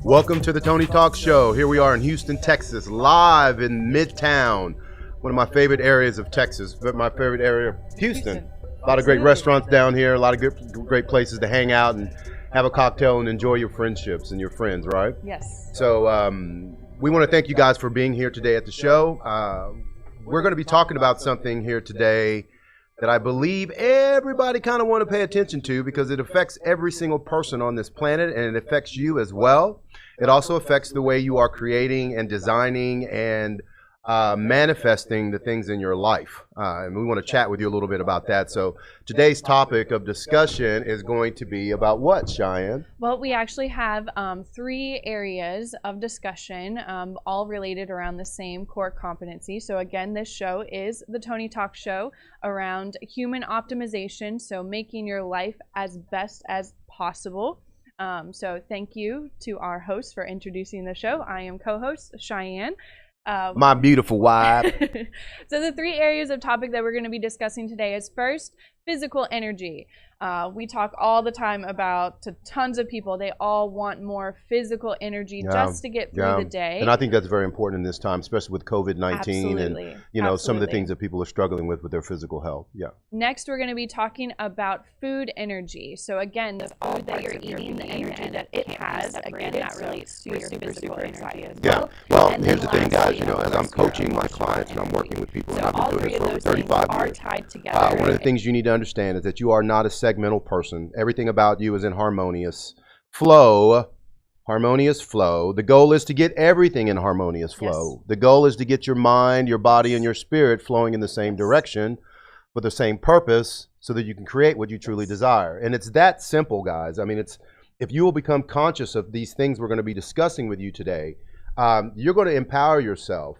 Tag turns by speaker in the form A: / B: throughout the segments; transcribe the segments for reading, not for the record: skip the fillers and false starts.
A: Welcome to the Tony Talk Show. Here we are in Houston, Texas, live in Midtown, one of my favorite areas of Texas, but my favorite area, Houston. A lot of great restaurants down here, a lot of great places to hang out and have a cocktail and enjoy your friendships and your friends, right?
B: Yes.
A: So we want to thank you guys for being here today at the show. We're going to be talking about something here today that I believe everybody kind of want to pay attention to because it affects every single person on this planet and it affects you as well. It also affects the way you are creating and designing and manifesting the things in your life. And we want to chat with you a little bit about that. So today's topic of discussion is going to be about what, Cheyenne?
B: Well, we actually have 3 areas of discussion, all related around the same core competency. So again, this show is the Tony Talk Show around human optimization. So making your life as best as possible. So thank you to our host for introducing the show. I am co-host Cheyenne.
A: My beautiful wife.
B: So the 3 areas of topic that we're going to be discussing today is first, physical energy. We talk all the time about to tons of people. They all want more physical energy just to get through the day.
A: And I think that's very important in this time, especially with COVID-19 and some of the things that people are struggling with their physical health. Yeah.
B: Next, we're going to be talking about food energy. So again, the food that you're eating, the energy that it has, again, that relates to your physical energy as well.
A: Well, here's the thing, guys. As I'm coaching my clients and I'm working with people, and I've been doing this for over 35 years.
B: Tied together.
A: One of the things you need to understand is that you are not a segmental person. Everything about you is in harmonious flow. Harmonious flow. The goal is to get everything in harmonious flow. Yes. The goal is to get your mind, your body, and your spirit flowing in the same direction for the same purpose so that you can create what you truly desire. And it's that simple, guys. I mean, if you will become conscious of these things we're going to be discussing with you today, you're going to empower yourself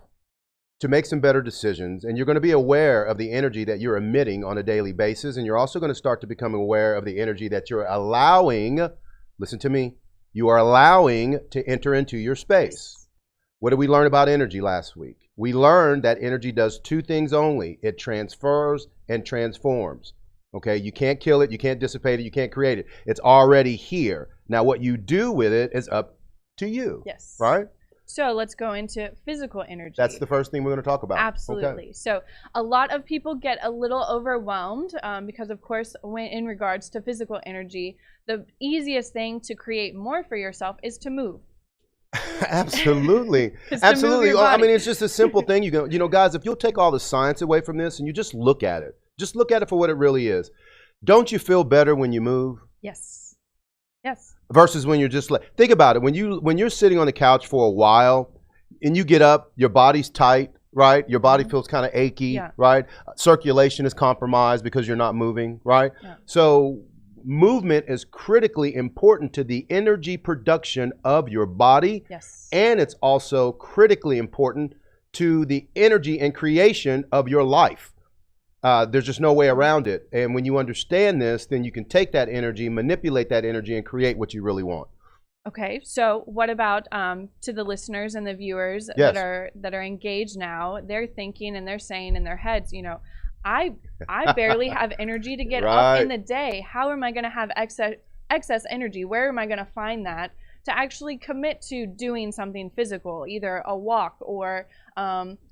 A: to make some better decisions, and you're going to be aware of the energy that you're emitting on a daily basis, and you're also going to start to become aware of the energy that you're allowing, listen to me, you are allowing to enter into your space. What did we learn about energy last week? We learned that energy does 2 things only. It transfers and transforms. Okay, you can't kill it, you can't dissipate it, you can't create it. It's already here. Now what you do with it is up to you.
B: Yes.
A: Right?
B: So let's go into physical energy.
A: That's the first thing we're going to talk about.
B: Absolutely. Okay. So a lot of people get a little overwhelmed because, of course, when in regards to physical energy, the easiest thing to create more for yourself is to move.
A: Absolutely. Absolutely. I mean, it's just a simple thing. You go, guys, if you'll take all the science away from this and you just look at it, just look at it for what it really is. Don't you feel better when you move?
B: Yes. Yes.
A: Versus when you're just think about it. When you're sitting on the couch for a while and you get up, your body's tight, right? Your body feels kind of achy, right? Circulation is compromised because you're not moving, right? Yeah. So movement is critically important to the energy production of your body.
B: Yes.
A: And it's also critically important to the energy and creation of your life. There's just no way around it. And when you understand this, then you can take that energy, manipulate that energy, and create what you really want.
B: Okay, so what about to the listeners and the viewers that are engaged now? They're thinking and they're saying in their heads, I barely have energy to get up in the day. How am I going to have excess energy? Where am I going to find that to actually commit to doing something physical, either a walk or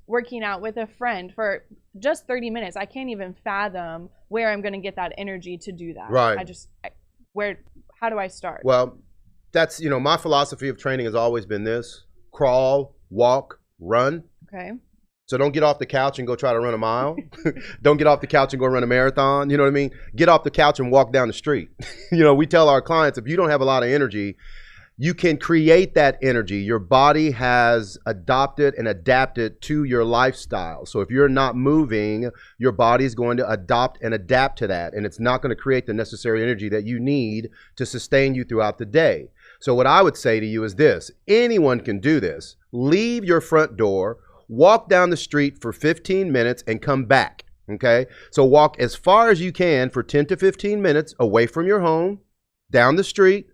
B: working out with a friend for just 30 minutes? I can't even fathom where I'm going to get that energy to do that.
A: Right.
B: How do I start?
A: Well, that's, you know, my philosophy of training has always been this: crawl, walk, run.
B: Okay.
A: So don't get off the couch and go try to run a mile. Don't get off the couch and go run a marathon. You know what I mean? Get off the couch and walk down the street. You know, we tell our clients, if you don't have a lot of energy, you can create that energy. Your body has adopted and adapted to your lifestyle. So if you're not moving, your body is going to adopt and adapt to that. And it's not going to create the necessary energy that you need to sustain you throughout the day. So what I would say to you is this: anyone can do this. Leave your front door, walk down the street for 15 minutes and come back, okay? So walk as far as you can for 10 to 15 minutes away from your home, down the street,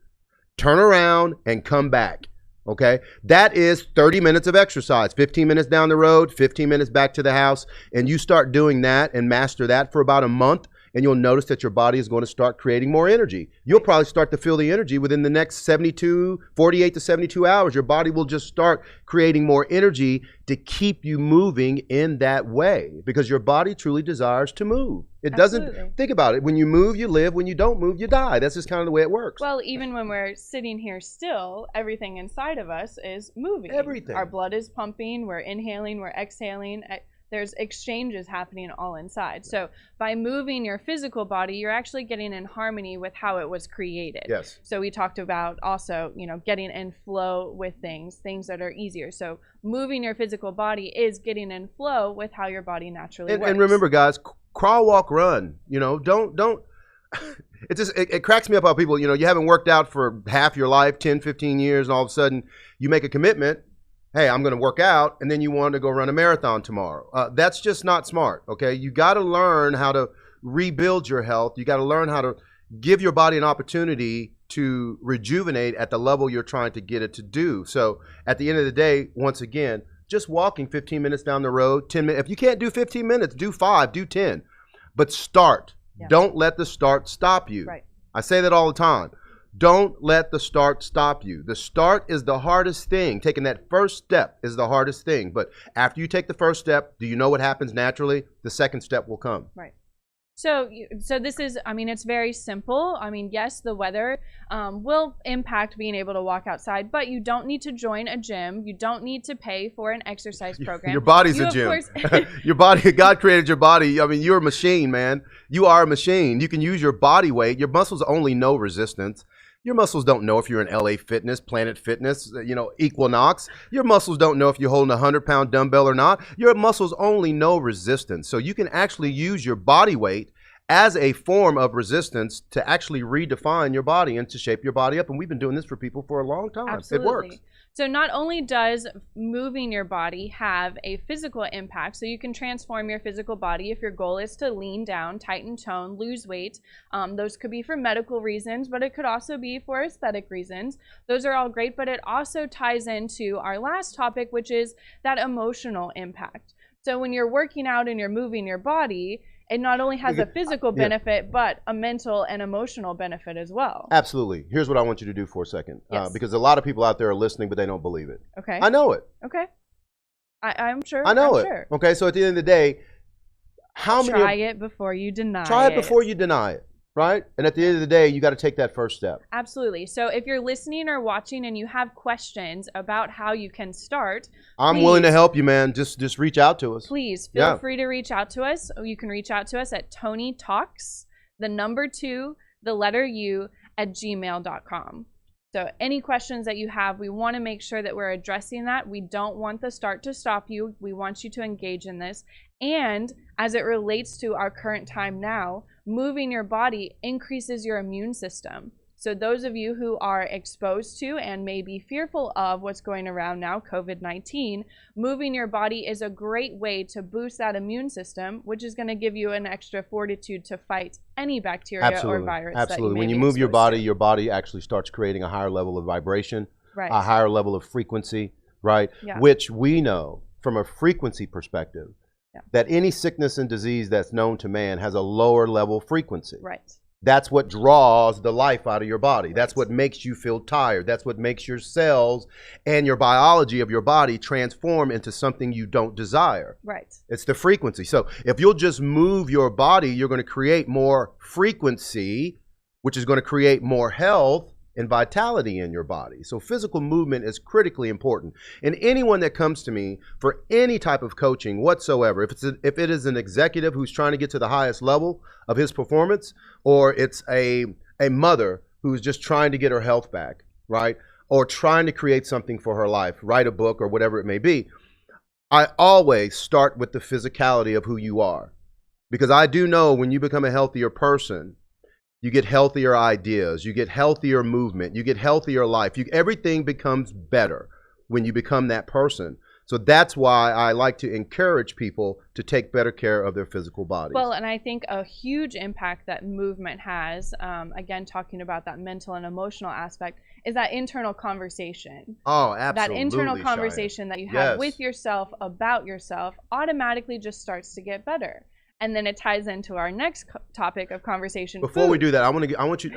A: turn around and come back, okay? That is 30 minutes of exercise, 15 minutes down the road, 15 minutes back to the house, and you start doing that and master that for about a month, and you'll notice that your body is going to start creating more energy. You'll probably start to feel the energy within the next 48 to 72 hours. Your body will just start creating more energy to keep you moving in that way, because your body truly desires to move. It doesn't, think about it. When you move, you live. When you don't move, you die. That's just kind of the way it works.
B: Well, even when we're sitting here still, everything inside of us is moving.
A: Everything.
B: Our blood is pumping, we're inhaling, we're exhaling. There's exchanges happening all inside. So by moving your physical body, you're actually getting in harmony with how it was created.
A: Yes.
B: So we talked about also, you know, getting in flow with things that are easier. So moving your physical body is getting in flow with how your body naturally works.
A: And remember, guys, crawl, walk, run. You know, don't. It cracks me up how people, you know, you haven't worked out for half your life, 10, 15 years, and all of a sudden you make a commitment. Hey, I'm going to work out, and then you want to go run a marathon tomorrow. That's just not smart, okay? You got to learn how to rebuild your health. You got to learn how to give your body an opportunity to rejuvenate at the level you're trying to get it to do. So at the end of the day, once again, just walking 15 minutes down the road, 10 minutes. If you can't do 15 minutes, do 5, do 10. But start. Yeah. Don't let the start stop you.
B: Right.
A: I say that all the time. Don't let the start stop you. The start is the hardest thing. Taking that first step is the hardest thing. But after you take the first step, do you know what happens naturally? The second step will come.
B: Right. So this is, I mean, it's very simple. I mean, yes, the weather will impact being able to walk outside, but you don't need to join a gym. You don't need to pay for an exercise program.
A: Your body's a gym. Your body, God created your body. I mean, you're a machine, man. You are a machine. You can use your body weight. Your muscles only know resistance. Your muscles don't know if you're in LA Fitness, Planet Fitness, you know, Equinox. Your muscles don't know if you're holding a 100-pound dumbbell or not. Your muscles only know resistance. So you can actually use your body weight as a form of resistance to actually redefine your body and to shape your body up. And we've been doing this for people for a long time.
B: Absolutely.
A: It works.
B: So not only does moving your body have a physical impact, so you can transform your physical body if your goal is to lean down, tighten tone, lose weight. Those could be for medical reasons, but it could also be for aesthetic reasons. Those are all great, but it also ties into our last topic, which is that emotional impact. So when you're working out and you're moving your body, it not only has a physical benefit, but a mental and emotional benefit as well.
A: Absolutely. Here's what I want you to do for a second, because a lot of people out there are listening, but they don't believe it.
B: Okay.
A: I know it.
B: Okay. I'm sure.
A: I know
B: I'm
A: it.
B: Sure.
A: Okay. So at the end of the day,
B: try it before you deny it.
A: Try it before you deny it. Right? And at the end of the day, you got to take that first step.
B: Absolutely. So if you're listening or watching and you have questions about how you can start,
A: I'm willing to help you, man. Just reach out to us.
B: Please feel free to reach out to us. You can reach out to us at Tony Talks, 2, the letter U, @gmail.com. So any questions that you have, we want to make sure that we're addressing that. We don't want the start to stop you. We want you to engage in this. And as it relates to our current time now, moving your body increases your immune system. So those of you who are exposed to and may be fearful of what's going around now, COVID-19, moving your body is a great way to boost that immune system, which is going to give you an extra fortitude to fight any bacteria or virus.
A: Absolutely. When you move your body actually starts creating a higher level of vibration, a higher level of frequency, right? Yeah. Which we know from a frequency perspective, that any sickness and disease that's known to man has a lower level frequency.
B: Right.
A: That's what draws the life out of your body. Right. That's what makes you feel tired. That's what makes your cells and your biology of your body transform into something you don't desire.
B: Right.
A: It's the frequency. So if you'll just move your body, you're going to create more frequency, which is going to create more health, and vitality in your body. So physical movement is critically important. And anyone that comes to me for any type of coaching whatsoever, if it is an executive who's trying to get to the highest level of his performance, or it's a mother who's just trying to get her health back, right? Or trying to create something for her life, write a book or whatever it may be, I always start with the physicality of who you are. Because I do know when you become a healthier person, you get healthier ideas, you get healthier movement, you get healthier life. Everything becomes better when you become that person. So that's why I like to encourage people to take better care of their physical bodies.
B: Well, and I think a huge impact that movement has, again, talking about that mental and emotional aspect, is that internal conversation.
A: Oh, absolutely.
B: That internal conversation that you have with yourself, about yourself, automatically just starts to get better. And then it ties into our next topic of conversation.
A: Before we do that, I want you.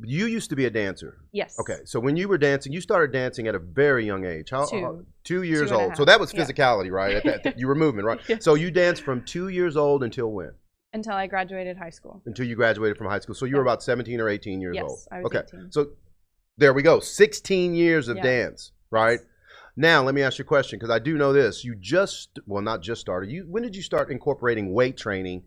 A: You used to be a dancer.
B: Yes.
A: Okay, so when you were dancing, you started dancing at a very young age. How? 2 years old. So that was physicality, right? You were moving, right? Yeah. So you danced from 2 years old until when?
B: Until I graduated high school.
A: Until you graduated from high school. So you were about 17 or 18 years old.
B: Yes, I was 18.
A: So there we go. 16 years of dance, right? Now, let me ask you a question, because I do know this. You not just started. When did you start incorporating weight training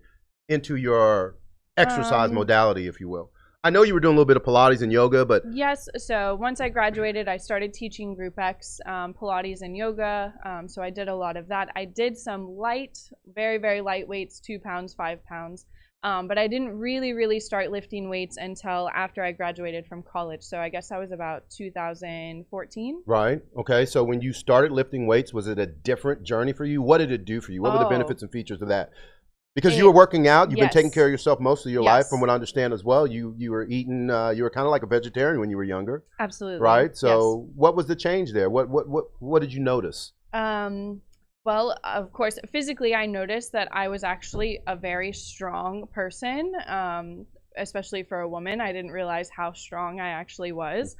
A: into your exercise modality, if you will? I know you were doing a little bit of Pilates and yoga, but...
B: Yes, so once I graduated, I started teaching Group X, Pilates and yoga, so I did a lot of that. I did some light, very, very light weights, 2 pounds, 5 pounds. But I didn't really start lifting weights until after I graduated from college. So I guess that was about 2014.
A: Right. Okay. So when you started lifting weights, was it a different journey for you? What did it do for you? What were the benefits and features of that? Because you were working out, you've been taking care of yourself most of your life, from what I understand as well. You were eating, you were kind of like a vegetarian when you were younger.
B: Absolutely.
A: Right. So what was the change there? What did you notice?
B: Well, of course, physically, I noticed that I was actually a very strong person, especially for a woman. I didn't realize how strong I actually was.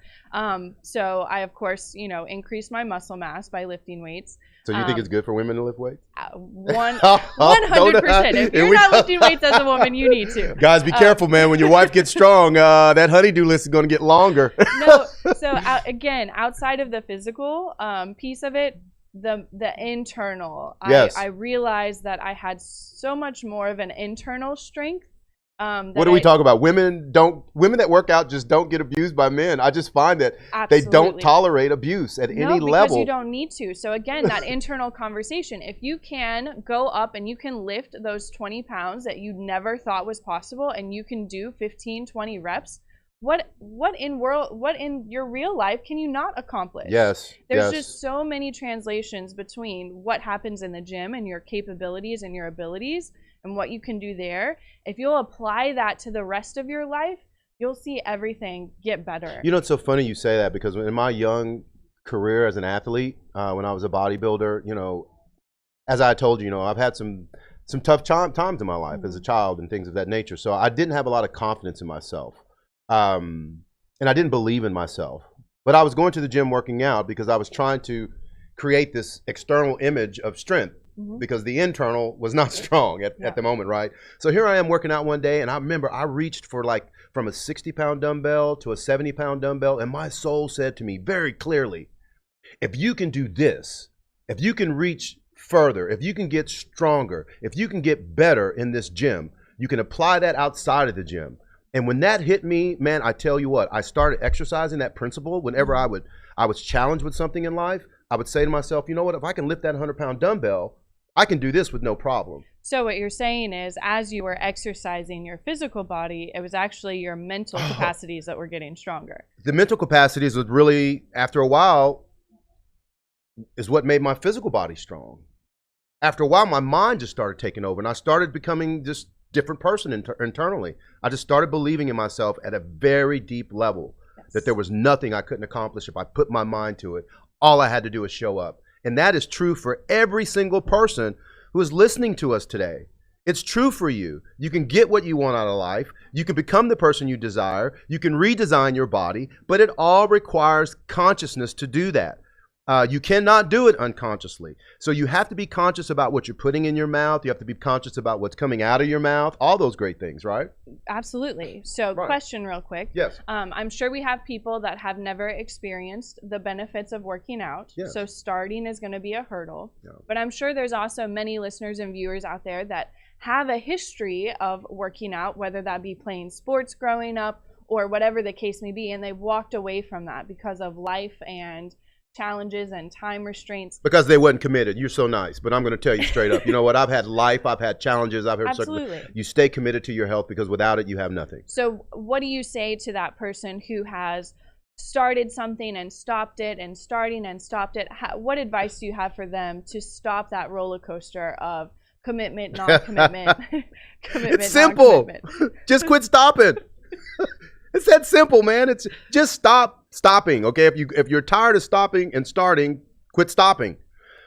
B: So I, of course, increased my muscle mass by lifting weights.
A: So you think it's good for women to lift weights?
B: 100%. If you're not lifting weights as a woman, you need to.
A: Guys, be careful, man. When your wife gets strong, that honey-do list is going to get longer.
B: No. So again, outside of the physical piece of it, the internal, I realized that I had so much more of an internal strength. What
A: do we talk about? Women that work out just don't get abused by men. I just find that they don't tolerate abuse at any level.
B: Because you don't need to. So again, that internal conversation, if you can go up and you can lift those 20 pounds that you never thought was possible, and you can do 15, 20 reps, what in your real life can you not accomplish?
A: Yes.
B: There's just so many translations between what happens in the gym and your capabilities and your abilities and what you can do there. If you'll apply that to the rest of your life, you'll see everything get better.
A: You know, it's so funny you say that, because in my young career as an athlete, when I was a bodybuilder, as I told you, I've had some tough times in my life as a child and things of that nature. So I didn't have a lot of confidence in myself. And I didn't believe in myself, but I was going to the gym working out because I was trying to create this external image of strength, because the internal was not strong at the moment, right? So here I am working out one day, and I remember I reached for from a 60-pound dumbbell to a 70-pound dumbbell, and my soul said to me very clearly, if you can do this, if you can reach further, if you can get stronger, if you can get better in this gym, you can apply that outside of the gym. And when that hit me, man, I tell you what, I started exercising that principle. Whenever I was challenged with something in life, I would say to myself, you know what, if I can lift that 100-pound dumbbell, I can do this with no problem.
B: So what you're saying is, as you were exercising your physical body, it was actually your mental capacities that were getting stronger.
A: The mental capacities was really, after a while, is what made my physical body strong. After a while, my mind just started taking over, and I started becoming just different person internally. I just started believing in myself at a very deep level, that there was nothing I couldn't accomplish if I put my mind to it. All I had to do was show up. And that is true for every single person who is listening to us today. It's true for you. You can get what you want out of life. You can become the person you desire. You can redesign your body, but it all requires consciousness to do that. You cannot do it unconsciously. So you have to be conscious about what you're putting in your mouth. You have to be conscious about what's coming out of your mouth. All those great things, right?
B: Absolutely. So question real quick.
A: Yes.
B: I'm sure we have people that have never experienced the benefits of working out.
A: Yes.
B: So starting is going to be a hurdle.
A: Yeah.
B: But I'm sure there's also many listeners and viewers out there that have a history of working out, whether that be playing sports growing up or whatever the case may be, and they've walked away from that because of life and challenges and time restraints.
A: Because they wasn't committed. You're so nice. But I'm going to tell you straight up. You know what? I've had life. I've had challenges. I've had
B: Absolutely.
A: You stay committed to your health because without it, you have nothing.
B: So what do you say to that person who has started something and stopped it and starting and stopped it? What advice do you have for them to stop that roller coaster of commitment, non-commitment, commitment,
A: it's simple.
B: non-commitment?
A: Just quit stopping. It's that simple, man. It's just stop stopping. Okay, if you're tired of stopping and starting, quit stopping.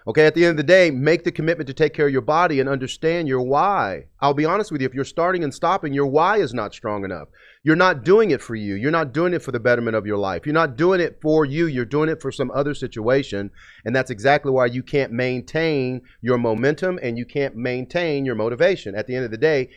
A: Okay, at the end of the day, make the commitment to take care of your body and understand your why. I'll be honest with you, if you're starting and stopping, your why is not strong enough. You're not doing it for you. You're not doing it for the betterment of your life. You're not doing it for you. You're doing it for some other situation. And that's exactly why you can't maintain your momentum and you can't maintain your motivation. At the end of the day,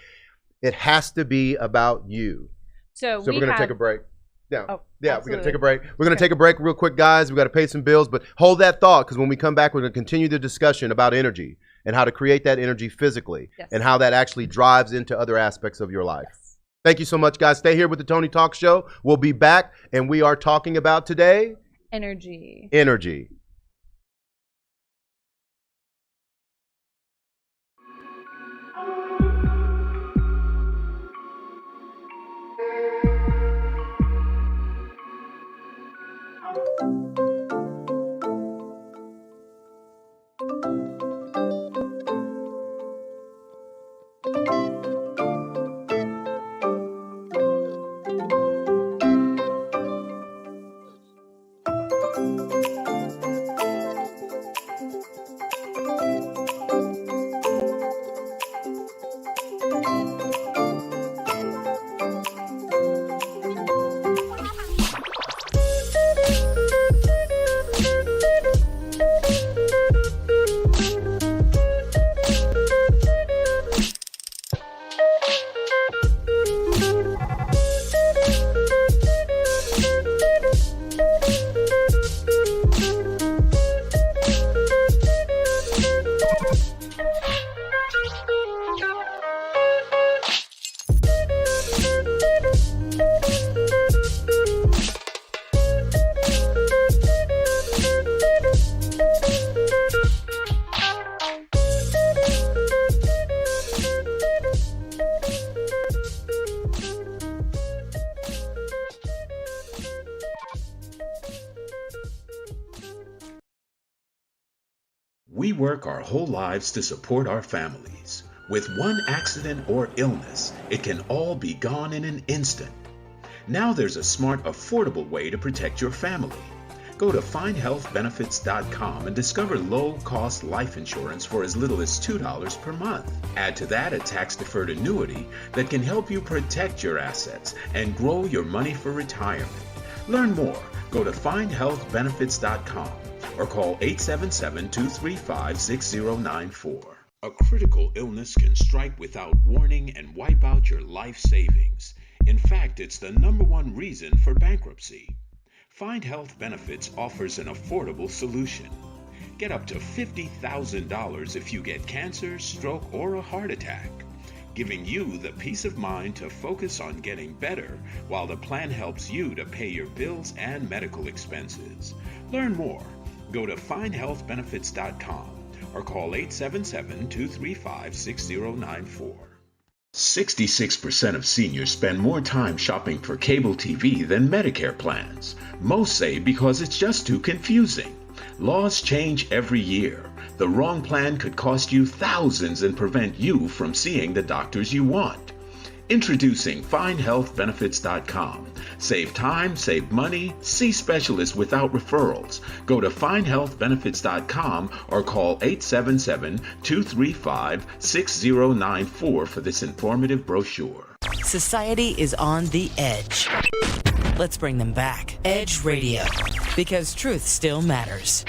A: it has to be about you. So we're going to take a break. Yeah, we're going to take a break. We're going to take a break real quick, guys. We've got to pay some bills, but hold that thought because when we come back, we're going to continue the discussion about energy and how to create that energy physically and how that actually drives into other aspects of your life. Yes. Thank you so much, guys. Stay here with the Tony Talk Show. We'll be back, and we are talking about today
B: energy.
A: Energy.
C: We work our whole lives to support our families. With one accident or illness, it can all be gone in an instant. Now there's a smart, affordable way to protect your family. Go to findhealthbenefits.com and discover low-cost life insurance for as little as $2 per month. Add to that a tax-deferred annuity that can help you protect your assets and grow your money for retirement. Learn more. Go to findhealthbenefits.com or call 877-235-6094. A critical illness can strike without warning and wipe out your life savings. In fact, it's the #1 reason for bankruptcy. Find Health Benefits offers an affordable solution. Get up to $50,000 if you get cancer, stroke, or a heart attack, giving you the peace of mind to focus on getting better while the plan helps you to pay your bills and medical expenses. Learn more. Go to findhealthbenefits.com or call 877-235-6094. 66% of seniors spend more time shopping for cable TV than Medicare plans. Most say because it's just too confusing. Laws change every year. The wrong plan could cost you thousands and prevent you from seeing the doctors you want. Introducing FindHealthBenefits.com. Save time, save money, see specialists without referrals. Go to FindHealthBenefits.com or call 877-235-6094 for this informative brochure.
D: Society is on the edge. Let's bring them back. Edge Radio. because truth still matters.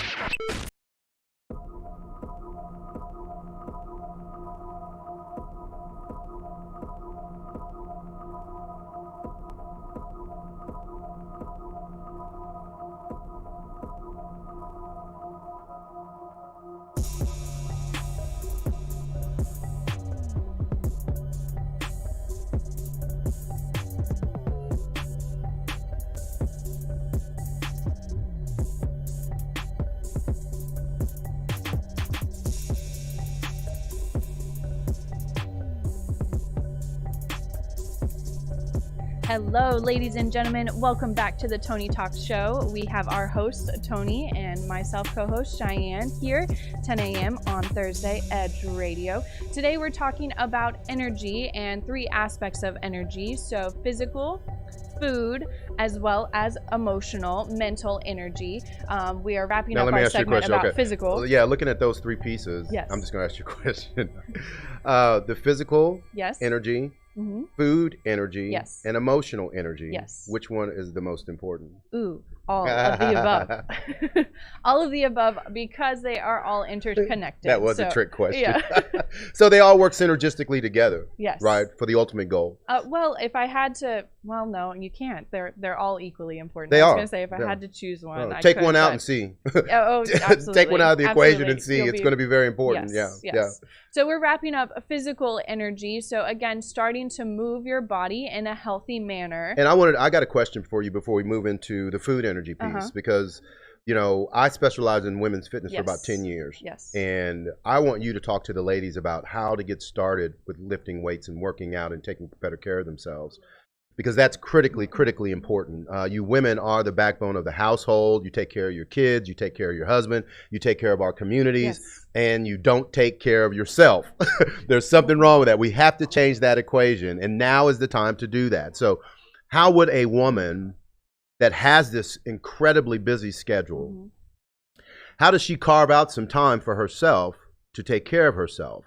B: Hello, ladies and gentlemen. Welcome back to the Tony Talks Show. We have our host, Tony, and myself, co-host Cheyenne, here, 10 a.m. on Thursday, Edge Radio. Today, we're talking about energy and 3 aspects of energy. So physical, food, as well as emotional, mental energy. We are wrapping up our segment about physical.
A: Yeah, looking at those 3 pieces,
B: yes.
A: I'm just going to ask you a question. The physical energy, food energy, and emotional energy.
B: Yes.
A: Which one is the most important?
B: Ooh, all of the above. All of the above, because they are all interconnected.
A: That was a trick question.
B: Yeah.
A: So they all work synergistically together.
B: Yes.
A: Right, for the ultimate goal.
B: Well, if I had to, well, no, you can't. They're all equally important.
A: They
B: I was
A: are.
B: going to say, if I had to choose one, I
A: take
B: could,
A: one out and see.
B: Absolutely.
A: Take one out of the equation and see. It's going to be very important.
B: Yes,
A: yeah.
B: yes. Yeah. So we're wrapping up physical energy. So again, starting to move your body in a healthy manner.
A: And I got a question for you before we move into the food energy piece, because I specialize in women's fitness for about 10 years.
B: Yes.
A: And I want you to talk to the ladies about how to get started with lifting weights and working out and taking better care of themselves, because that's critically important. You women are the backbone of the household. You take care of your kids, you take care of your husband, you take care of our communities, and you don't take care of yourself. There's something wrong with that. We have to change that equation, and now is the time to do that. So how would a woman that has this incredibly busy schedule, how does she carve out some time for herself to take care of herself?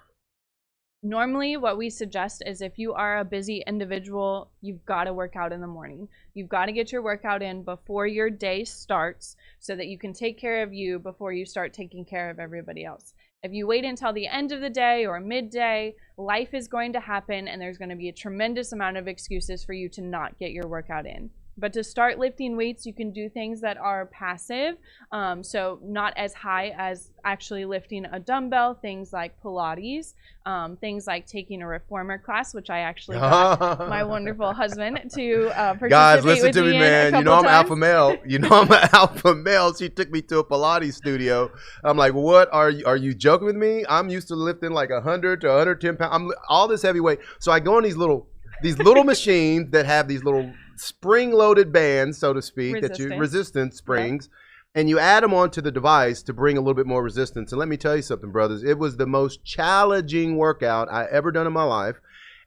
B: Normally, what we suggest is if you are a busy individual, you've got to work out in the morning. You've got to get your workout in before your day starts so that you can take care of you before you start taking care of everybody else. If you wait until the end of the day or midday, life is going to happen and there's going to be a tremendous amount of excuses for you to not get your workout in. But to start lifting weights, you can do things that are passive, so not as high as actually lifting a dumbbell, things like Pilates, things like taking a reformer class, which I actually got my wonderful husband to participate.
A: Guys, listen to me, man. You know I'm
B: times.
A: alpha male. You know I'm an alpha male. She took me to a Pilates studio. I'm like, what? Are you joking with me? I'm used to lifting like 100 to 110 pounds. I'm all this heavyweight. So I go on these little machines that have these little spring-loaded bands, so to speak, resistance springs, and you add them onto the device to bring a little bit more resistance. And let me tell you something, brothers, it was the most challenging workout I ever done in my life,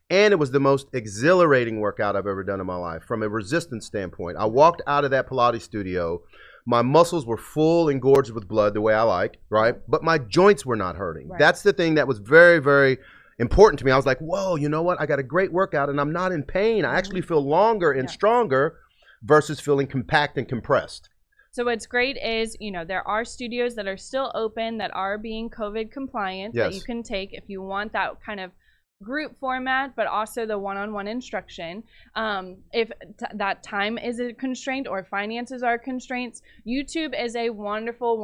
A: and it was the most exhilarating workout I've ever done in my life from a resistance standpoint. I walked out of that Pilates studio, my muscles were full and gorged with blood the way I like, right? But my joints were not hurting. Right. That's the thing that was very, very important to me. I was like, whoa, you know what? I got a great workout and I'm not in pain. I actually feel longer and stronger versus feeling compact and compressed.
B: So what's great is, there are studios that are still open that are being COVID compliant that you can take if you want that kind of group format, but also the one-on-one instruction. If that time is a constraint or finances are constraints, YouTube is a wonderful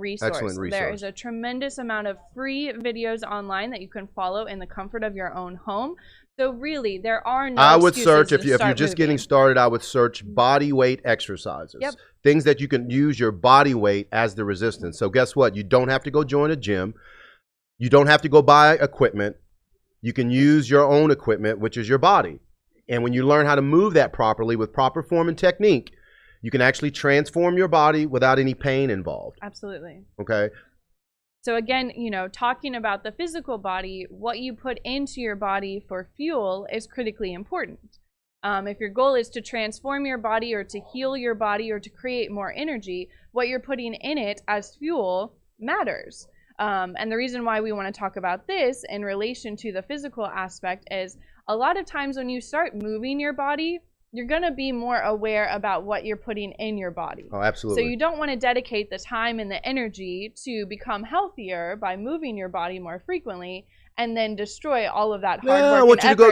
B: resource.
A: Excellent resource.
B: There is a tremendous amount of free videos online that you can follow in the comfort of your own home. So really, there are no
A: I would
B: excuses
A: search, if
B: to
A: you're
B: start
A: just
B: moving.
A: getting started, I would search body weight exercises. Yep. Things that you can use your body weight as the resistance. So guess what? You don't have to go join a gym. You don't have to go buy equipment. You can use your own equipment, which is your body. And when you learn how to move that properly with proper form and technique, you can actually transform your body without any pain involved.
B: Absolutely.
A: Okay.
B: So again, talking about the physical body, what you put into your body for fuel is critically important. If your goal is to transform your body or to heal your body or to create more energy, what you're putting in it as fuel matters. And the reason why we want to talk about this in relation to the physical aspect is a lot of times when you start moving your body, you're going to be more aware about what you're putting in your body.
A: Oh, absolutely.
B: So you don't want to dedicate the time and the energy to become healthier by moving your body more frequently and then destroy all of that hard work.
A: I want you to go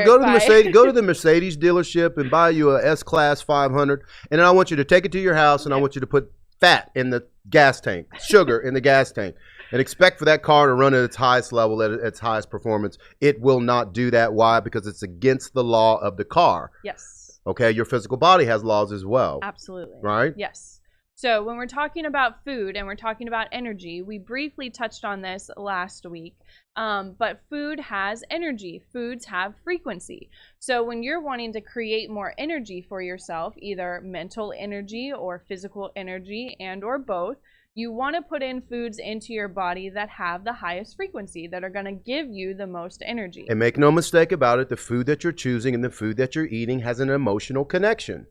A: to the Mercedes dealership and buy you a S-Class 500, and then I want you to take it to your house, and I want you to put fat in the gas tank, sugar in the gas tank, and expect for that car to run at its highest level, at its highest performance. It will not do that. Why? Because it's against the law of the car.
B: Yes.
A: Okay, your physical body has laws as well.
B: Absolutely.
A: Right?
B: Yes. So when we're talking about food and we're talking about energy, we briefly touched on this last week, but food has energy. Foods have frequency. So when you're wanting to create more energy for yourself, either mental energy or physical energy and or both, you want to put in foods into your body that have the highest frequency, that are going to give you the most energy.
A: And make no mistake about it, the food that you're choosing and the food that you're eating has an emotional connection.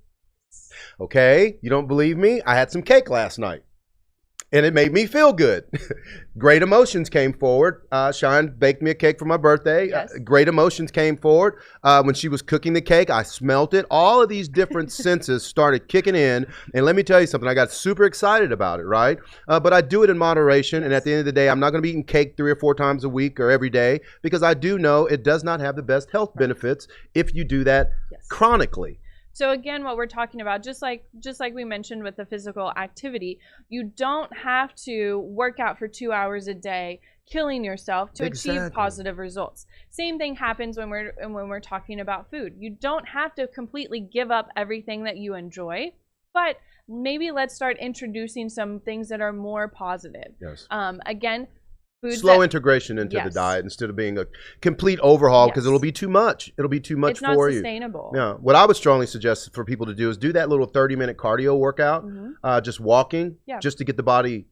A: Okay? You don't believe me? I had some cake last night, and it made me feel good. Great emotions came forward. Shine baked me a cake for my birthday.
B: Yes.
A: Great emotions came forward. When she was cooking the cake, I smelt it. All of these different senses started kicking in. And let me tell you something. I got super excited about it, right? But I do it in moderation. And at the end of the day, I'm not going to be eating cake 3 or 4 times a week or every day, because I do know it does not have the best health benefits if you do that chronically.
B: So again, what we're talking about, just like we mentioned with the physical activity, you don't have to work out for 2 hours a day, killing yourself to achieve positive results. Same thing happens when we're talking about food. You don't have to completely give up everything that you enjoy, but maybe let's start introducing some things that are more positive.
A: Yes.
B: Again,
A: slow integration into the diet instead of being a complete overhaul, because it'll be too much. It'll be too much for you.
B: It's not sustainable.
A: Yeah. What I would strongly suggest for people to do is do that little 30-minute cardio workout, just walking, just to get the body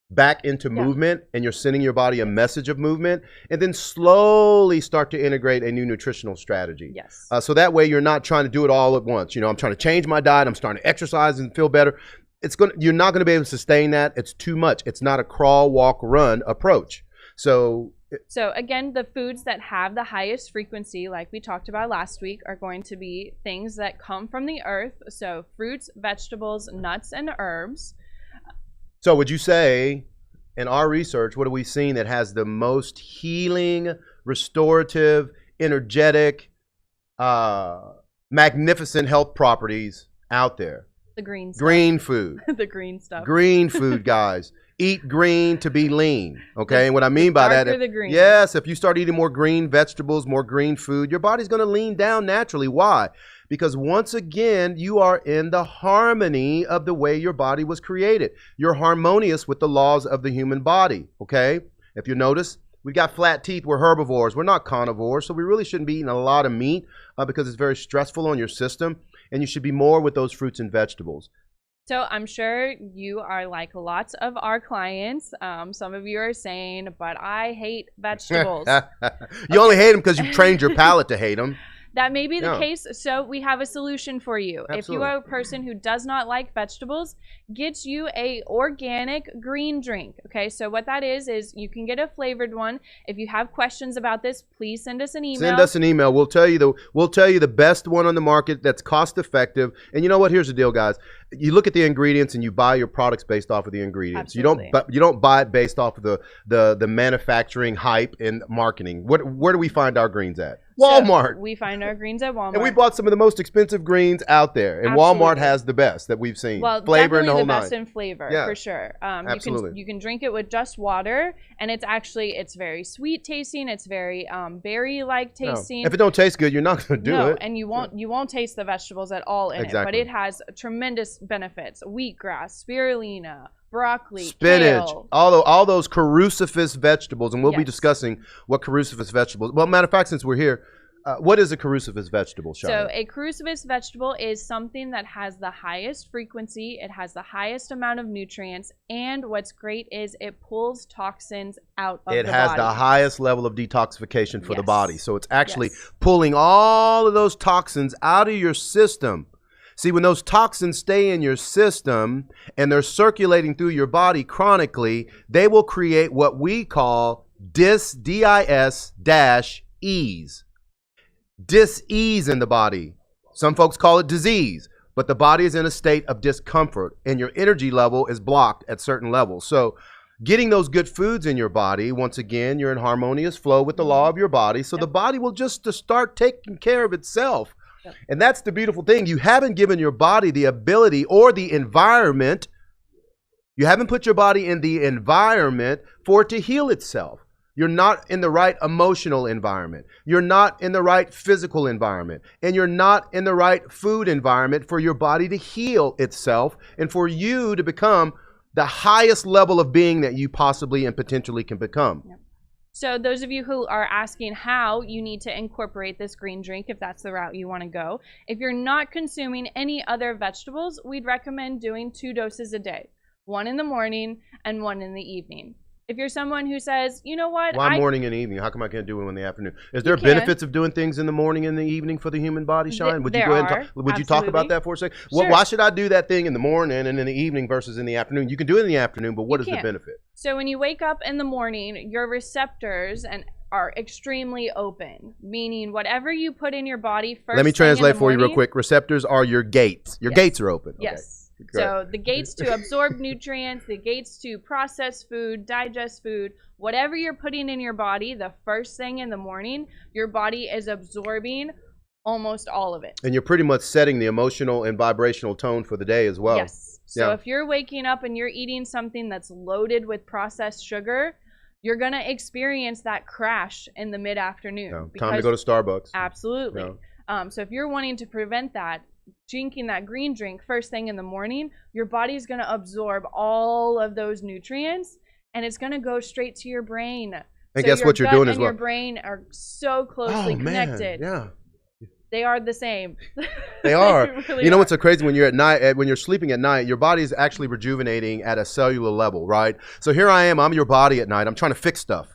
A: back into movement, and you're sending your body a message of movement, and then slowly start to integrate a new nutritional strategy.
B: Yes.
A: So that way you're not trying to do it all at once. You know, I'm trying to change my diet, I'm starting to exercise and feel better. You're not going to be able to sustain that. It's too much. It's not a crawl, walk, run approach. So
B: again, the foods that have the highest frequency, like we talked about last week, are going to be things that come from the earth. So fruits, vegetables, nuts, and herbs.
A: So would you say, in our research, what have we seen that has the most healing, restorative, energetic, magnificent health properties out there?
B: The green stuff.
A: Green food.
B: The green stuff.
A: Green food, guys. Eat green to be lean. Okay, and what I mean by that, yes, if you start eating more green vegetables, more green food, your body's going to lean down naturally. Why? Because once again, you are in the harmony of the way your body was created. You're harmonious with the laws of the human body. Okay, if you notice, we've got flat teeth. We're herbivores. We're not carnivores, so we really shouldn't be eating a lot of meat because it's very stressful on your system. And you should be more with those fruits and vegetables.
B: So I'm sure you are like lots of our clients. Some of you are saying, but I hate vegetables.
A: You only hate them because you've trained your palate to hate them.
B: That may be the case. So we have a solution for you.
A: Absolutely.
B: If you are a person who does not like vegetables, get you a organic green drink. Okay, so what that is you can get a flavored one. If you have questions about this, please send us an email.
A: Send us an email. We'll tell you the best one on the market that's cost effective. And you know what? Here's the deal, guys. You look at the ingredients and you buy your products based off of the ingredients.
B: Absolutely.
A: You don't buy it based off of the manufacturing hype and marketing. Where do we find our greens at? Walmart.
B: So we find our greens at Walmart.
A: And we bought some of the most expensive greens out there. And
B: Absolutely.
A: Walmart has the best that we've seen.
B: Well,
A: flavor
B: definitely
A: and
B: the best in flavor, for sure.
A: Absolutely.
B: You can drink it with just water, and it's very sweet tasting. It's very berry-like tasting.
A: No. If it don't taste good, you're not going to do it.
B: And you won't taste the vegetables at all in it. But it has tremendous benefits. Wheatgrass, spirulina, broccoli,
A: spinach,
B: kale.
A: all those cruciferous vegetables, and we'll be discussing what cruciferous vegetables. Well, matter of fact, since we're here, what is a cruciferous vegetable, Shana?
B: So a cruciferous vegetable is something that has the highest frequency, it has the highest amount of nutrients, and what's great is it pulls toxins out of the body.
A: It has the highest level of detoxification for the body. So it's actually pulling all of those toxins out of your system. See, when those toxins stay in your system and they're circulating through your body chronically, they will create what we call dis-ease. Dis-ease in the body. Some folks call it disease, but the body is in a state of discomfort and your energy level is blocked at certain levels. So getting those good foods in your body, once again, you're in harmonious flow with the law of your body. So the body will just start taking care of itself. And that's the beautiful thing. You haven't given your body the ability or the environment. You haven't put your body in the environment for it to heal itself. You're not in the right emotional environment. You're not in the right physical environment. And you're not in the right food environment for your body to heal itself and for you to become the highest level of being that you possibly and potentially can become.
B: Yep. So those of you who are asking how you need to incorporate this green drink, if that's the route you want to go, if you're not consuming any other vegetables, we'd recommend doing 2 doses a day, 1 in the morning and 1 in the evening. If you're someone who says, you know what?
A: Why morning and evening? How come I can't do it in the afternoon? Is there benefits of doing things in the morning and the evening for the human body, Shine? Would you go ahead and would you talk about that for a second? Sure. Why should I do that thing in the morning and in the evening versus in the afternoon? You can do it in the afternoon, but what is the benefit?
B: So when you wake up in the morning, your receptors are extremely open, meaning whatever you put in your body first.
A: Let me translate for you real quick. Receptors are your gates. Your gates are open.
B: Yes. Okay. So the gates to absorb nutrients, the gates to process food, digest food, whatever you're putting in your body, the first thing in the morning, your body is absorbing almost all of it.
A: And you're pretty much setting the emotional and vibrational tone for the day as well.
B: Yes. So if you're waking up and you're eating something that's loaded with processed sugar, you're going to experience that crash in the mid-afternoon.
A: Time to go to Starbucks.
B: Absolutely. So if you're wanting to prevent that, drinking that green drink first thing in the morning, your body's going to absorb all of those nutrients and it's going to go straight to your brain.
A: And so guess what you're doing as well?
B: Your brain are so closely connected.
A: Yeah.
B: They are the same.
A: They are. Really, you know what's so crazy? When you're at night, when you're sleeping at night, your body's actually rejuvenating at a cellular level, right? So here I am. I'm your body at night. I'm trying to fix stuff.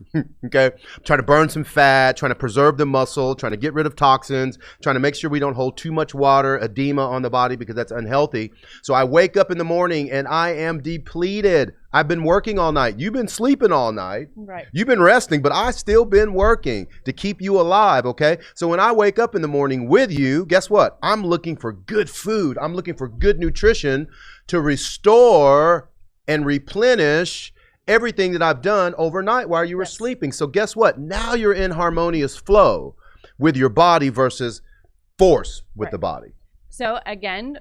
A: Okay, I'm trying to burn some fat, trying to preserve the muscle, trying to get rid of toxins, trying to make sure we don't hold too much water, edema on the body because that's unhealthy. So I wake up in the morning and I am depleted. I've been working all night. You've been sleeping all night.
B: Right.
A: You've been resting, but I still been working to keep you alive, okay? So when I wake up in the morning with you, guess what? I'm looking for good food. I'm looking for good nutrition to restore and replenish everything that I've done overnight while you were sleeping. So guess what? Now you're in harmonious flow with your body versus force with the body.
B: So again,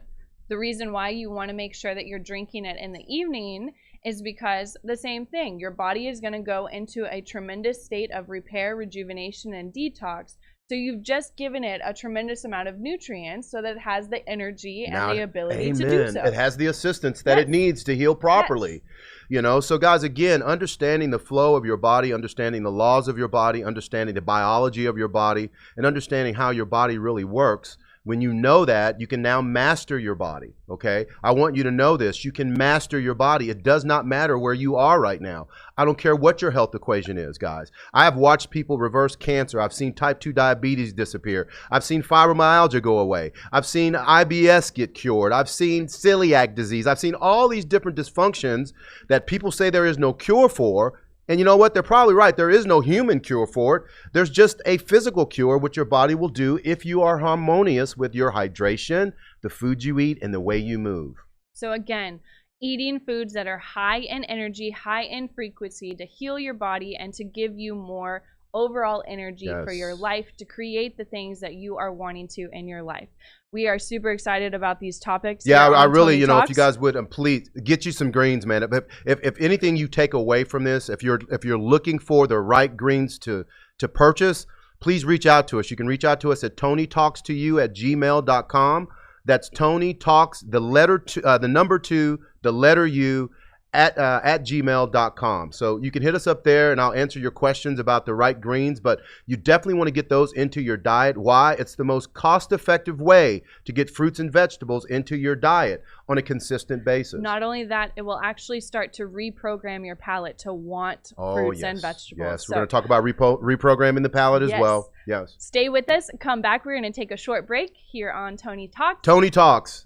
B: the reason why you want to make sure that you're drinking it in the evening is because the same thing, your body is going to go into a tremendous state of repair, rejuvenation, and detox. So you've just given it a tremendous amount of nutrients so that it has the energy and the ability to do so.
A: It has the assistance that it needs to heal properly. You know, so guys, again, understanding the flow of your body, understanding the laws of your body, understanding the biology of your body, and understanding how your body really works. When you know that, you can now master your body, okay? I want you to know this. You can master your body. It does not matter where you are right now. I don't care what your health equation is, guys. I have watched people reverse cancer. I've seen type 2 diabetes disappear. I've seen fibromyalgia go away. I've seen IBS get cured. I've seen celiac disease. I've seen all these different dysfunctions that people say there is no cure for. And you know what? They're probably right. There is no human cure for it. There's just a physical cure, which your body will do if you are harmonious with your hydration, the food you eat, and the way you move.
B: So again, eating foods that are high in energy, high in frequency to heal your body and to give you more overall energy for your life, to create the things that you are wanting to in your life. We are super excited about these topics.
A: Yeah, I really, you know, if you guys would please get you some greens, man. If anything you take away from this, if you're looking for the right greens to purchase, please reach out to us. You can reach out to us at tonytalkstoyou@gmail.com. That's Tony Talks, the number 2, the letter U, at gmail.com. So you can hit us up there and I'll answer your questions about the right greens, but you definitely want to get those into your diet. Why? It's the most cost-effective way to get fruits and vegetables into your diet on a consistent basis.
B: Not only that, it will actually start to reprogram your palate to want fruits and vegetables.
A: Yes, we're going to talk about reprogramming the palate as well. Yes.
B: Stay with us. Come back. We're going to take a short break here on Tony Talks.
A: Tony Talks.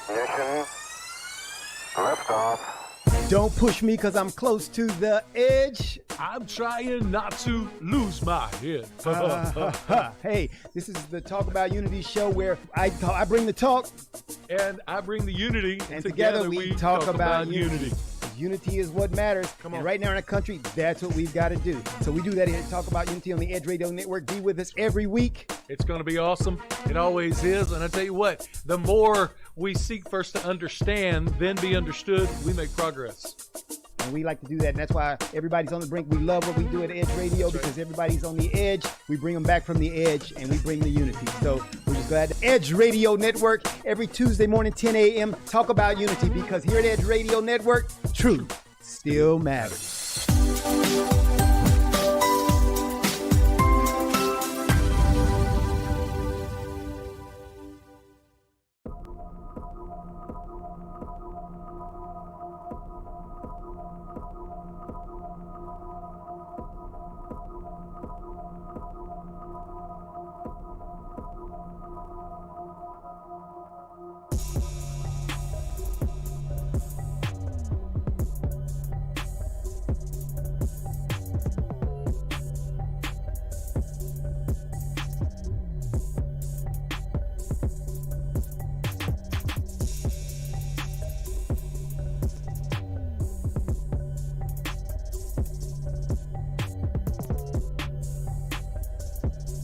E: Ignition. Liftoff.
F: Don't push me because I'm close to the edge.
G: I'm trying not to lose my head.
F: Hey, this is the Talk About Unity show where I bring the talk.
G: And I bring the unity.
F: And together we talk about unity. Unity is what matters.
G: Come on.
F: And right now in our country, that's what we've got to do. So we do that here at Talk About Unity on the Edge Radio Network. Be with us every week.
G: It's going to be awesome. It always is. And I tell you what, the more we seek first to understand, then be understood, we make progress.
F: And we like to do that. And that's why everybody's on the brink. We love what we do at Edge Radio because everybody's on the edge. We bring them back from the edge and we bring the unity. So we're just glad. Edge Radio Network every Tuesday morning, 10 a.m. Talk About Unity because here at Edge Radio Network, truth still matters.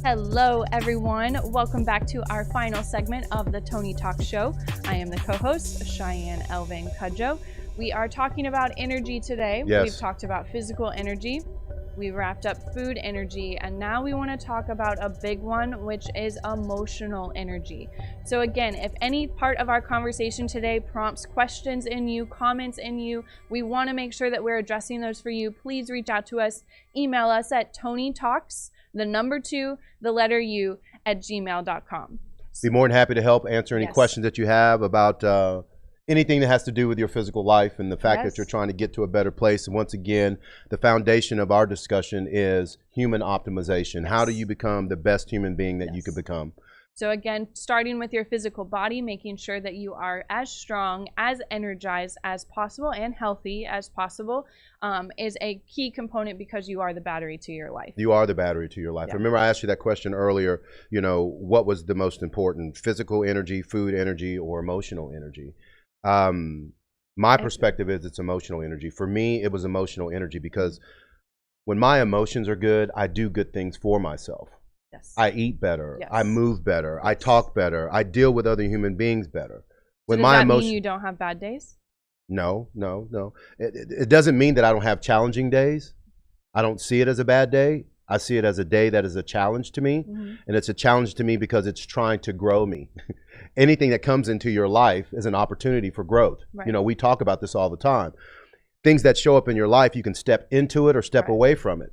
B: Hello, everyone. Welcome back to our final segment of the Tony Talk Show. I am the co-host, Cheyenne Elvin Cudjoe. We are talking about energy today.
A: Yes.
B: We've talked about physical energy. We wrapped up food energy, and now we want to talk about a big one, which is emotional energy. So again, if any part of our conversation today prompts questions in you, comments in you, we want to make sure that we're addressing those for you. Please reach out to us. Email us at TonyTalks, the number 2, the letter U, at gmail.com.
A: Be more than happy to help answer any questions that you have about anything that has to do with your physical life and the fact that you're trying to get to a better place. And once again, the foundation of our discussion is human optimization. How do you become the best human being that you could become?
B: So again, starting with your physical body, making sure that you are as strong, as energized as possible, and healthy as possible is a key component because you are the battery to your life.
A: You are the battery to your life.
B: Yeah.
A: Remember I asked you that question earlier, you know, what was the most important, physical energy, food energy, or emotional energy? My perspective is it's emotional energy. For me, it was emotional energy because when my emotions are good, I do good things for myself.
B: Yes.
A: I eat better.
B: Yes.
A: I move better. I talk better. I deal with other human beings better.
B: So does that mean you don't have bad days?
A: No. It doesn't mean that I don't have challenging days. I don't see it as a bad day. I see it as a day that is a challenge to me. Mm-hmm. And it's a challenge to me because it's trying to grow me. Anything that comes into your life is an opportunity for growth. Right. You know, we talk about this all the time. Things that show up in your life, you can step into it or step away from it.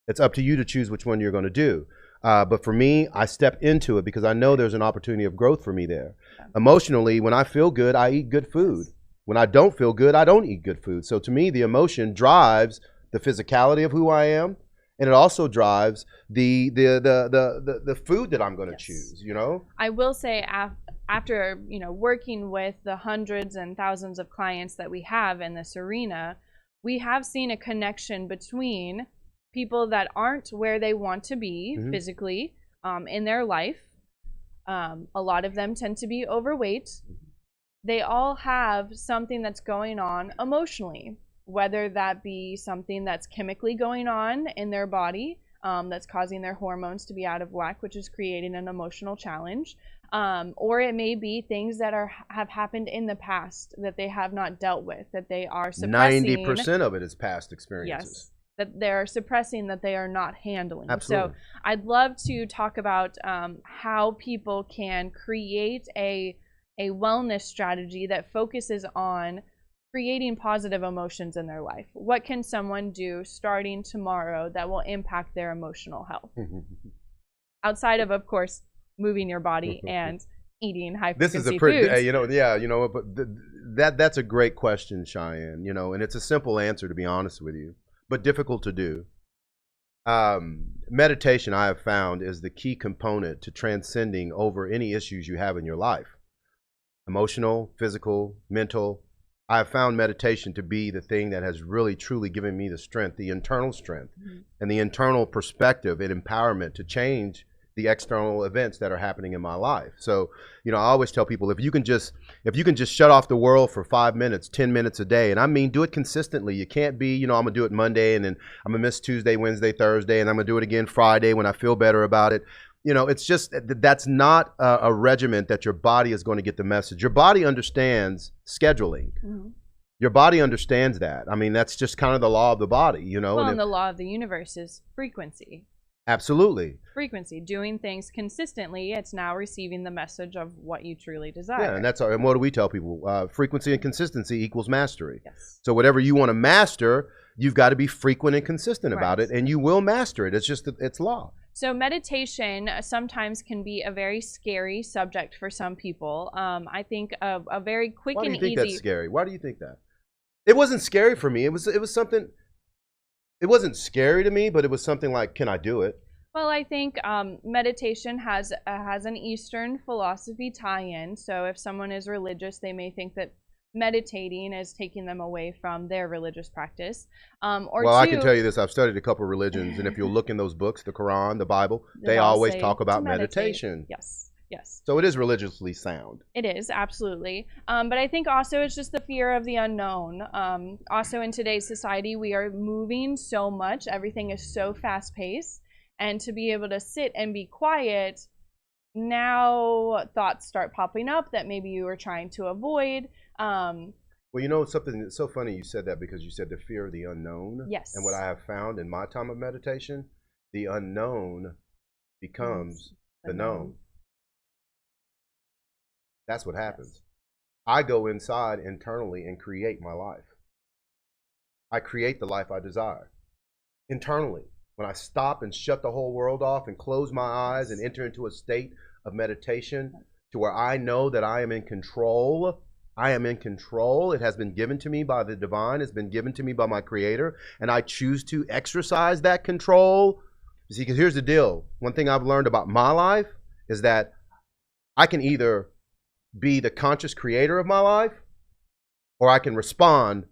A: It's up to you to choose which one you're going to do. But for me, I step into it because I know there's an opportunity of growth for me there. Yeah. Emotionally, when I feel good, I eat good food. When I don't feel good, I don't eat good food. So to me, the emotion drives the physicality of who I am, and it also drives the food that I'm going to choose. You know,
B: I will say after working with the hundreds and thousands of clients that we have in this arena, we have seen a connection between people that aren't where they want to be physically in their life. A lot of them tend to be overweight. They all have something that's going on emotionally, whether that be something that's chemically going on in their body that's causing their hormones to be out of whack, which is creating an emotional challenge. Or it may be things that have happened in the past that they have not dealt with, that they are suppressing.
A: 90% of it is past experiences.
B: Yes. That they're suppressing, that they are not handling.
A: Absolutely.
B: So I'd love to talk about how people can create a wellness strategy that focuses on creating positive emotions in their life. What can someone do starting tomorrow that will impact their emotional health? Outside of course, moving your body and eating high frequency foods. This is a pretty,
A: but that's a great question, Cheyenne. And it's a simple answer, to be honest with you, but difficult to do. Meditation, I have found, is the key component to transcending over any issues you have in your life. emotional, physical, mental. I have found meditation to be the thing that has really, truly given me the strength, the internal strength, and the internal perspective and empowerment to change the external events that are happening in my life. So, I always tell people, if you can just shut off the world for 5 minutes, 10 minutes a day, and I mean, do it consistently. You can't be, I'm gonna do it Monday and then I'm gonna miss Tuesday, Wednesday, Thursday, and I'm gonna do it again Friday when I feel better about it. It's just, that's not a regiment that your body is going to get the message. Your body understands scheduling. Your body understands that. I mean, that's just kind of the law of the body,
B: Well, and the law of the universe is frequency.
A: Absolutely.
B: Frequency, doing things consistently, it's now receiving the message of what you truly desire.
A: Yeah, and what do we tell people? Frequency and consistency equals mastery.
B: Yes.
A: So whatever you want to master, you've got to be frequent and consistent about it, and you will master it. It's just, it's law.
B: So meditation sometimes can be a very scary subject for some people. I think a very quick and easy.
A: Why do you think that's scary? Why do you think that? It wasn't scary for me. It was something. It wasn't scary to me, but it was something like, can I do it?
B: Well, I think meditation has an Eastern philosophy tie-in. So if someone is religious, they may think that meditating is taking them away from their religious practice.
A: I can tell you this. I've studied a couple of religions, and if you look in those books, the Quran, the Bible, they always talk about meditation.
B: Yes. Yes.
A: So it is religiously sound.
B: It is, absolutely. But I think also it's just the fear of the unknown. Also in today's society, we are moving so much. Everything is so fast-paced. And to be able to sit and be quiet, now thoughts start popping up that maybe you were trying to avoid.
A: Well, something that's so funny you said that, because you said the fear of the unknown.
B: Yes.
A: And what I have found in my time of meditation, the unknown becomes the known. That's what happens. I go inside internally and create my life. I create the life I desire internally. When I stop and shut the whole world off and close my eyes and enter into a state of meditation to where I know that I am in control. I am in control. It has been given to me by the divine. It's been given to me by my creator. And I choose to exercise that control. You see, because here's the deal. One thing I've learned about my life is that I can either be the conscious creator of my life, or I can respond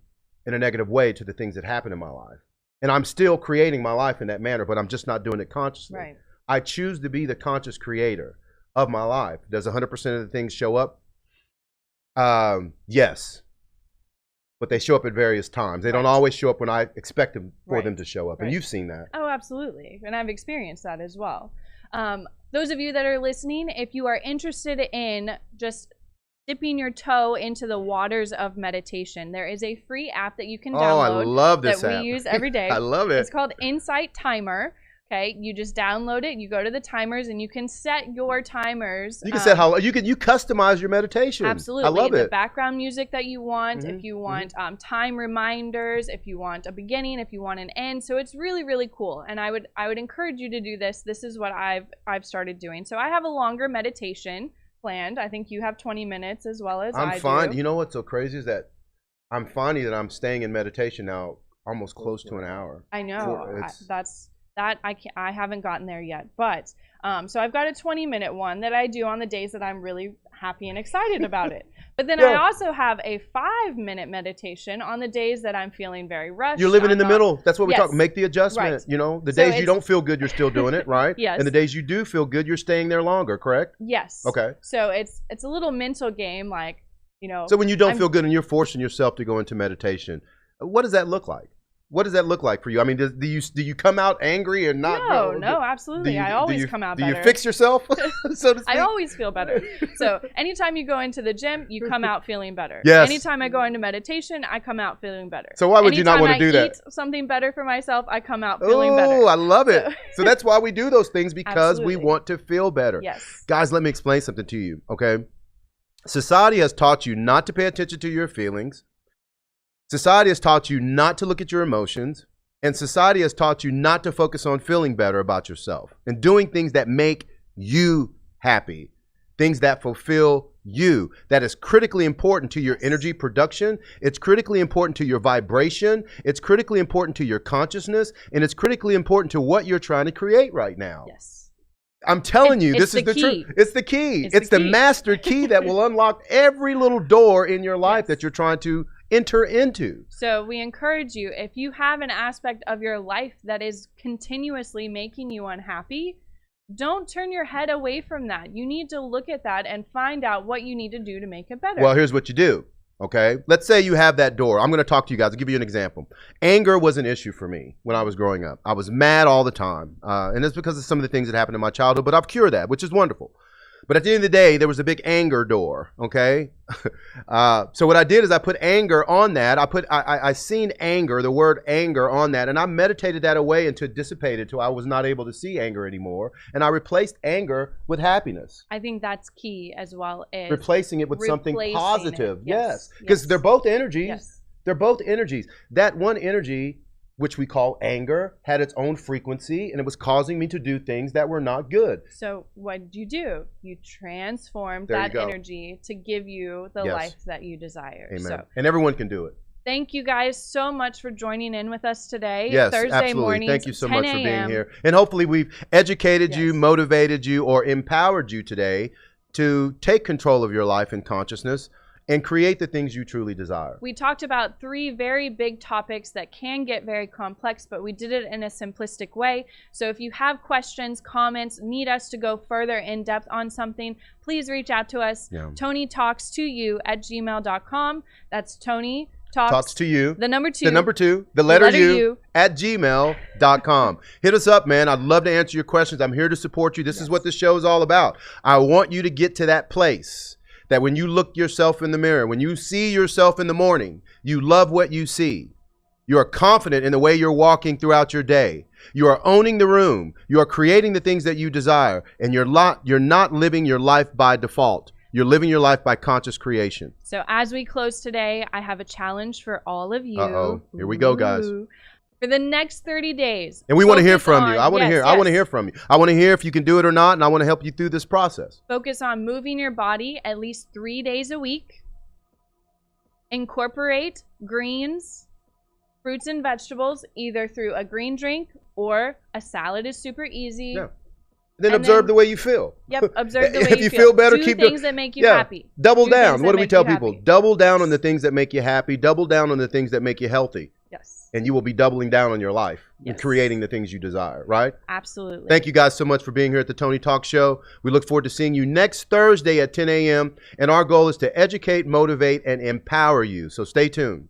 A: in a negative way to the things that happen in my life. And I'm still creating my life in that manner, but I'm just not doing it consciously.
B: Right.
A: I choose to be the conscious creator of my life. Does 100% of the things show up? Yes. But they show up at various times. They don't always show up when I expect them for them to show up. And you've seen that.
B: Oh, absolutely. And I've experienced that as well. Those of you that are listening, if you are interested in just dipping your toe into the waters of meditation, there is a free app that you can download.
A: Oh, I love this
B: that
A: app.
B: we use every day.
A: I love it.
B: It's called Insight Timer. Okay, you just download it, you go to the timers, and you can set your timers.
A: You can set how you customize your meditation.
B: Absolutely.
A: I love it.
B: The background music that you want, if you want time reminders, if you want a beginning, if you want an end. So it's really, really cool. And I would encourage you to do this. This is what I've started doing. So I have a longer meditation planned. I think you have 20 minutes as well as I do.
A: I'm fine. You know what's so crazy is that I'm finding that I'm staying in meditation now almost close to an hour.
B: I know. I haven't gotten there yet, but so I've got a 20-minute one that I do on the days that I'm really happy and excited about it. But then I also have a 5-minute meditation on the days that I'm feeling very rushed.
A: You're living in the middle. That's what we're talking. Make the adjustment.
B: Right.
A: You know, the days you don't feel good, you're still doing it, right?
B: Yes.
A: And the days you do feel good, you're staying there longer, correct?
B: Yes.
A: Okay.
B: So it's a little mental game, like,
A: So when you don't feel good and you're forcing yourself to go into meditation, what does that look like? What does that look like for you? I mean, do you come out angry or not?
B: No, absolutely. I always come out better.
A: Do you fix yourself, so to speak?
B: I always feel better. So anytime you go into the gym, you come out feeling better.
A: Yes.
B: Anytime I go into meditation, I come out feeling better.
A: So why would you not want to do that?
B: Anytime I eat something better for myself, I come out feeling better.
A: Oh, I love it. So that's why we do those things, because we want to feel better.
B: Yes.
A: Guys, let me explain something to you, okay? Society has taught you not to pay attention to your feelings. Society has taught you not to look at your emotions. And society has taught you not to focus on feeling better about yourself and doing things that make you happy, things that fulfill you. That is critically important to your energy production. It's critically important to your vibration. It's critically important to your consciousness. And it's critically important to what you're trying to create right now.
B: Yes.
A: I'm telling you, this is the truth. It's the key. It's the master key that will unlock every little door in your life that you're trying to enter into.
B: So we encourage you, if you have an aspect of your life that is continuously making you unhappy, don't turn your head away from that. You need to look at that and find out what you need to do to make it better.
A: Well, here's what you do. Okay, let's say you have that door. I'm going to talk to you guys. I'll give you an example. Anger was an issue for me when I was growing up. I was mad all the time. And it's because of some of the things that happened in my childhood, but I've cured that, which is wonderful. But at the end of the day, there was a big anger door, okay? So what I did is I put anger on that. I seen anger, the word anger on that, and I meditated that away until it dissipated, till I was not able to see anger anymore. And I replaced anger with happiness.
B: I think that's key as well. Is
A: replacing it with something positive.
B: Yes.
A: Because they're both energies.
B: Yes.
A: They're both energies. That one energy, which we call anger, had its own frequency, and it was causing me to do things that were not good.
B: So what did you do? You transformed that energy to give you the life that you desire.
A: Amen.
B: So,
A: and everyone can do it.
B: Thank you guys so much for joining in with us today.
A: Yes,
B: Thursday
A: absolutely.
B: mornings,
A: Thank you so much for
B: 10
A: being here. And hopefully we've educated you, motivated you, or empowered you today to take control of your life and consciousness and create the things you truly desire.
B: We talked about 3 very big topics that can get very complex, but we did it in a simplistic way. So if you have questions, comments, need us to go further in depth on something, please reach out to us. TonyTalksToYou@gmail.com. That's Tony Talks
A: to You.
B: The number 2.
A: The number 2. The letter U @gmail.com. Hit us up, man. I'd love to answer your questions. I'm here to support you. This is what this show is all about. I want you to get to that place that when you look yourself in the mirror, when you see yourself in the morning, you love what you see. You are confident in the way you're walking throughout your day. You are owning the room. You are creating the things that you desire. And you're not living your life by default. You're living your life by conscious creation.
B: So as we close today, I have a challenge for all of you.
A: Uh-oh. Here we go, guys.
B: For the next 30 days.
A: And we want to hear from you. I want to hear. I want to hear from you. I want to hear if you can do it or not, and I want to help you through this process.
B: Focus on moving your body at least 3 days a week. Incorporate greens, fruits and vegetables, either through a green drink or a salad is super easy.
A: Yeah. Then observe the way you feel.
B: Yep, observe the way
A: if you feel better,
B: do
A: keep
B: things that make you happy.
A: Double down. What do we tell people? Double down on the things that make you happy. Double down on the things that make you healthy.
B: Yes.
A: And you will be doubling down on your life and creating the things you desire, right?
B: Absolutely.
A: Thank you guys so much for being here at the Tony Talk Show. We look forward to seeing you next Thursday at 10 a.m. And our goal is to educate, motivate, and empower you. So stay tuned.